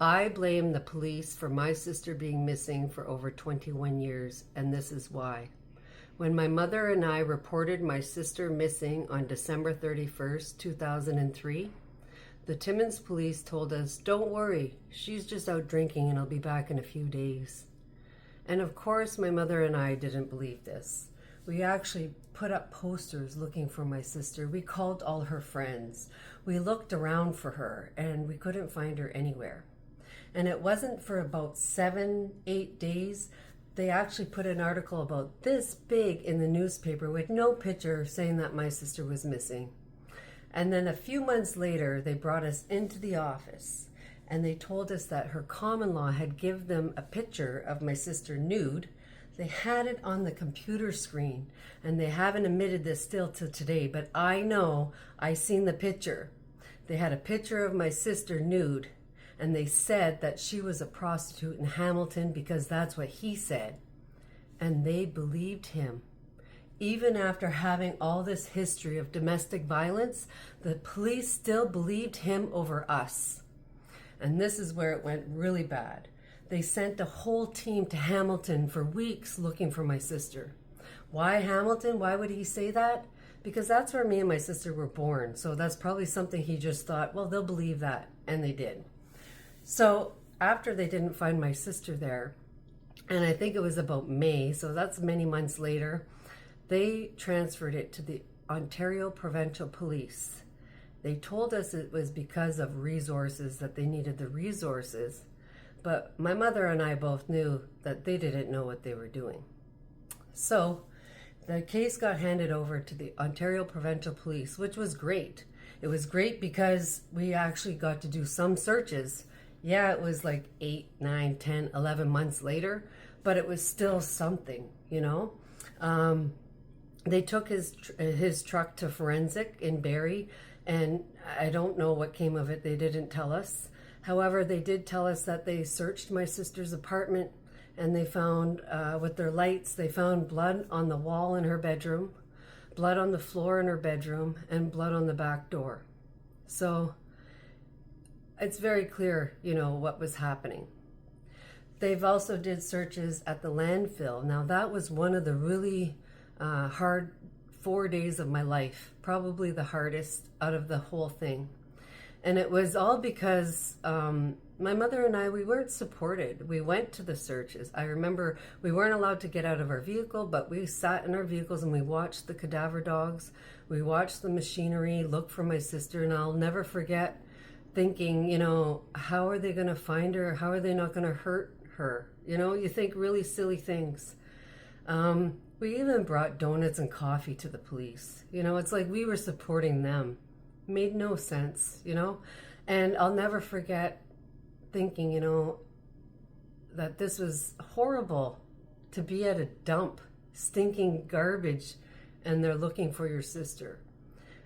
I blame the police for my sister being missing for over 21 years, and this is why. When my mother and I reported my sister missing on December 31st, 2003, the Timmins Police told us, "Don't worry, she's just out drinking and I'll be back in a few days." And of course, my mother and I didn't believe this. We actually put up posters looking for my sister. We called all her friends. We looked around for her and we couldn't find her anywhere. And it wasn't for about 7-8 days. They actually put an article about this big in the newspaper with no picture saying that my sister was missing. And then a few months later, they brought us into the office and they told us that her common law had given them a picture of my sister nude. They had it on the computer screen and they haven't admitted this still to today, but I know I seen the picture. They had a picture of my sister nude and they said that she was a prostitute in Hamilton because that's what he said. And they believed him. Even after having all this history of domestic violence, the police still believed him over us. And this is where it went really bad. They sent a whole team to Hamilton for weeks looking for my sister. Why Hamilton? Why would he say that? Because that's where me and my sister were born. So that's probably something he just thought, well, they'll believe that. And they did. So after they didn't find my sister there, and I think it was about May, so that's many months later, they transferred it to the Ontario Provincial Police. They told us it was because of resources, that they needed the resources. But my mother and I both knew that they didn't know what they were doing. So the case got handed over to the Ontario Provincial Police, which was great. It was great because we actually got to do some searches. Yeah, it was like 8, 9, 10, 11 months later, but it was still something, you know. They took his truck to forensic in Barrie, and I don't know what came of it. They didn't tell us. However, they did tell us that they searched my sister's apartment and they found, with their lights, they found blood on the wall in her bedroom, blood on the floor in her bedroom, and blood on the back door. So it's very clear, you know, what was happening. They've also did searches at the landfill. Now that was one of the really hard 4 days of my life, probably the hardest out of the whole thing. And it was all because my mother and I, we weren't supported. We went to the searches. I remember we weren't allowed to get out of our vehicle, but we sat in our vehicles and we watched the cadaver dogs. We watched the machinery, look for my sister, and I'll never forget thinking, you know, how are they going to find her? How are they not going to hurt her? You know, you think really silly things. We even brought donuts and coffee to the police. You know, it's like we were supporting them. Made no sense, you know? And I'll never forget thinking, you know, that this was horrible to be at a dump, stinking garbage, and they're looking for your sister.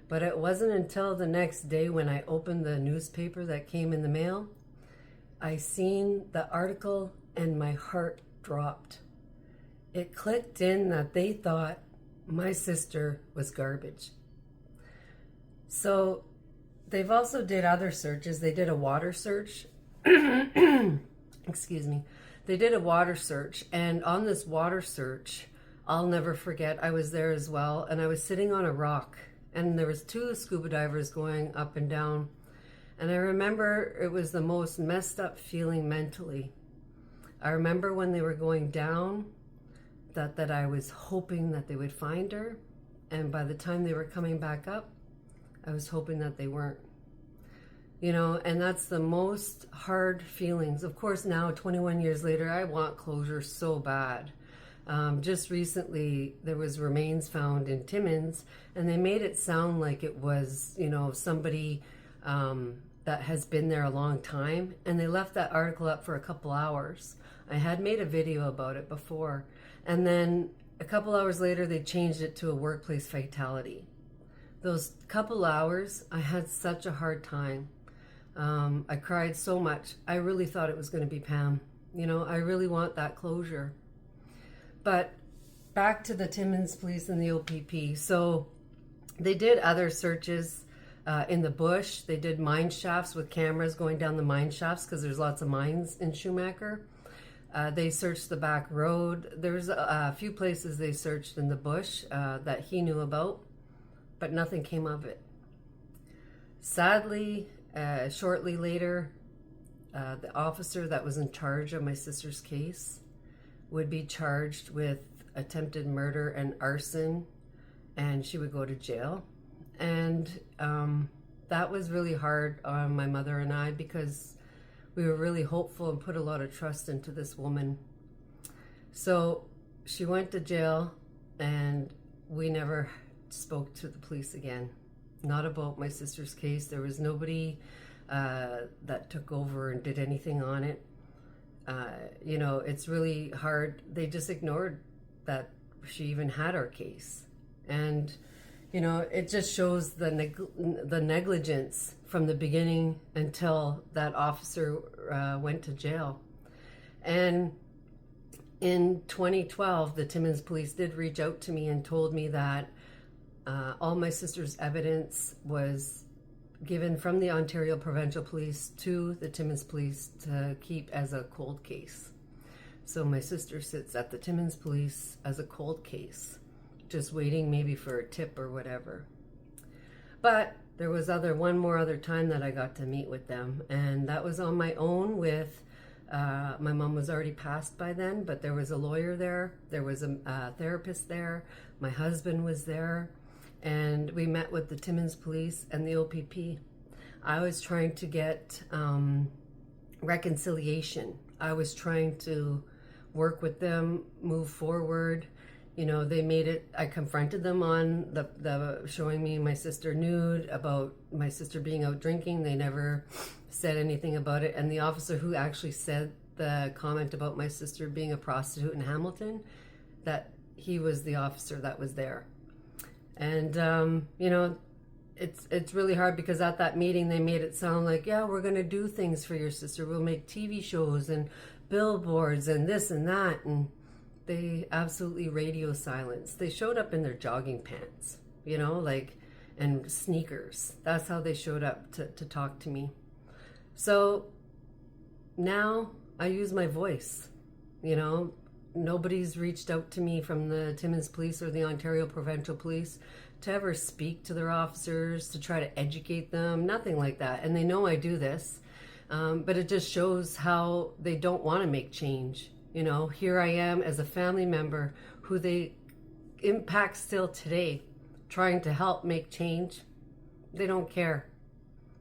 But it wasn't until the next day when I opened the newspaper that came in the mail, I seen the article and my heart dropped. It clicked in that they thought my sister was garbage. So they've also did other searches. They did a water search. Excuse me. They did a water search. And on this water search, I'll never forget, I was there as well. And I was sitting on a rock. And there was 2 scuba divers going up and down. And I remember it was the most messed up feeling mentally. I remember when they were going down, that I was hoping that they would find her. And by the time they were coming back up, I was hoping that they weren't. You know, and that's the most hard feelings. Of course, now, 21 years later, I want closure so bad. Just recently, there was remains found in Timmins, and they made it sound like it was, you know, somebody that has been there a long time, and they left that article up for a couple hours. I had made a video about it before, and then a couple hours later, they changed it to a workplace fatality. Those couple hours, I had such a hard time. I cried so much. I really thought it was going to be Pam. You know, I really want that closure. But back to the Timmins Police and the OPP. So they did other searches in the bush. They did mine shafts with cameras going down the mine shafts because there's lots of mines in Schumacher. They searched the back road. There's a few places they searched in the bush that he knew about, but nothing came of it. Sadly, shortly later, the officer that was in charge of my sister's case would be charged with attempted murder and arson, and she would go to jail. And that was really hard on my mother and I, because we were really hopeful and put a lot of trust into this woman. So she went to jail, and we never spoke to the police again. Not about my sister's case. There was nobody that took over and did anything on it. You know, it's really hard. They just ignored that she even had our case. And, you know, it just shows the negligence from the beginning until that officer went to jail. And in 2012, the Timmins Police did reach out to me and told me that all my sister's evidence was given from the Ontario Provincial Police to the Timmins Police to keep as a cold case. So my sister sits at the Timmins Police as a cold case, just waiting maybe for a tip or whatever. But there was one more other time that I got to meet with them, and that was on my own with, my mom was already passed by then, but there was a lawyer there, there was a therapist there, my husband was there, and we met with the Timmins Police and the OPP. I was trying to get reconciliation. I was trying to work with them, move forward. You know, they made it, I confronted them on the showing me my sister nude, about my sister being out drinking. They never said anything about it. And the officer who actually said the comment about my sister being a prostitute in Hamilton, that he was the officer that was there. And, you know, it's really hard, because at that meeting they made it sound like, yeah, we're going to do things for your sister. We'll make TV shows and billboards and this and that. And they absolutely radio silence. They showed up in their jogging pants, you know, like, and sneakers. That's how they showed up to talk to me. So now I use my voice, you know. Nobody's reached out to me from the Timmins Police or the Ontario Provincial Police to ever speak to their officers, to try to educate them, nothing like that. And they know I do this, but it just shows how they don't want to make change. You know, here I am as a family member who they impact still today, trying to help make change. They don't care,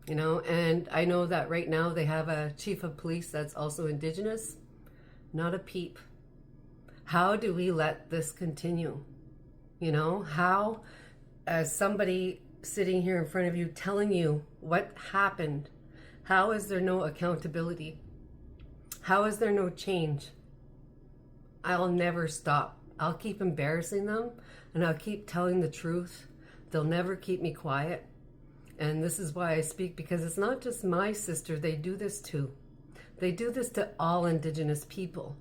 you know. And I know that right now they have a chief of police that's also Indigenous. Not a peep. How do we let this continue? You know, how, as somebody sitting here in front of you telling you what happened, how is there no accountability? How is there no change? I'll never stop. I'll keep embarrassing them, and I'll keep telling the truth. They'll never keep me quiet. And this is why I speak, because it's not just my sister they do this to. They do this to all Indigenous people.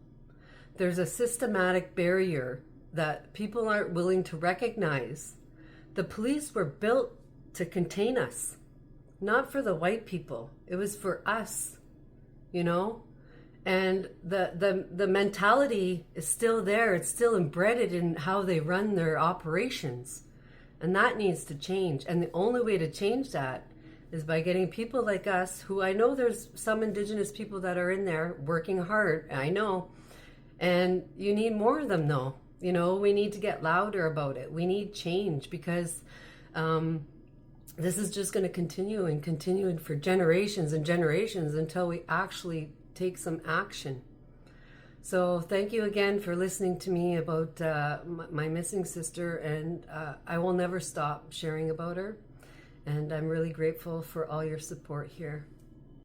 There's a systematic barrier that people aren't willing to recognize. The police were built to contain us, not for the white people. It was for us, you know? And the mentality is still there. It's still embedded in how they run their operations. And that needs to change. And the only way to change that is by getting people like us, who I know there's some Indigenous people that are in there working hard, I know. And you need more of them, though. You know, we need to get louder about it. We need change, because this is just going to continue and continue for generations and generations until we actually take some action. So thank you again for listening to me about my missing sister, and I will never stop sharing about her. And I'm really grateful for all your support here.